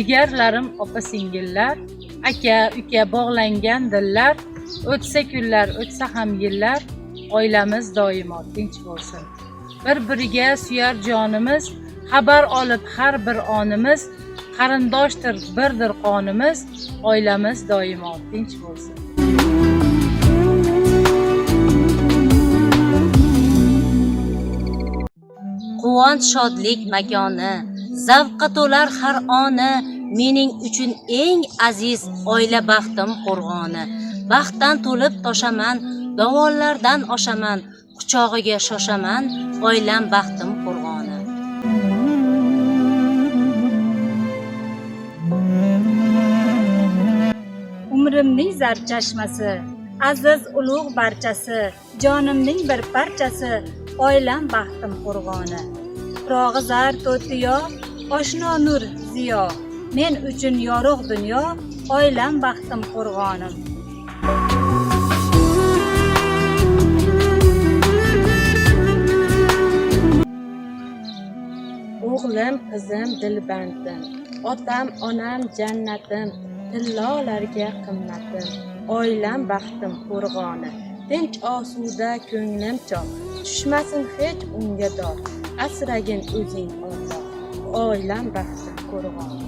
jigarlarim opa singillar, aka uka bog'langan dillar, o'tsa kunlar o'tsa ham yillar, oilamiz doimo tinch bo'lsin. Bir-biriga suyar jonimiz, xabar olib har bir onimiz, qarindoshdir birdir qonimiz, oilamiz doimo tinch bo'lsin. Quvonch shodlik makoni, zavqqa to'lar har oni, mening uchun eng aziz oila baxtim qo'rg'oni. Baxtdan to'lib toshaman, dovonlardan oshaman, quchog'iga shoshaman, oilam baxtim qo'rg'oni. Umrimning zarchashmasi, aziz ulug' barchasi, jonimning bir parchasi, oilam baxtim qo'rg'oni. Tuprog'i zar to'tiyo, oshno nur ziyo, men uchun yorug' dunyo, oilam baxtim qo'rg'onim. O'g'lim, qizim dilbandim, otam, onam jannatim, tillolarga qimmatim, oilam baxtim qo'rg'oni. Tinch osuda ko'nglim chop, tushmasin hech unga dor, asragin o'zing Alloh, oilam baxtim qo'rg'oni.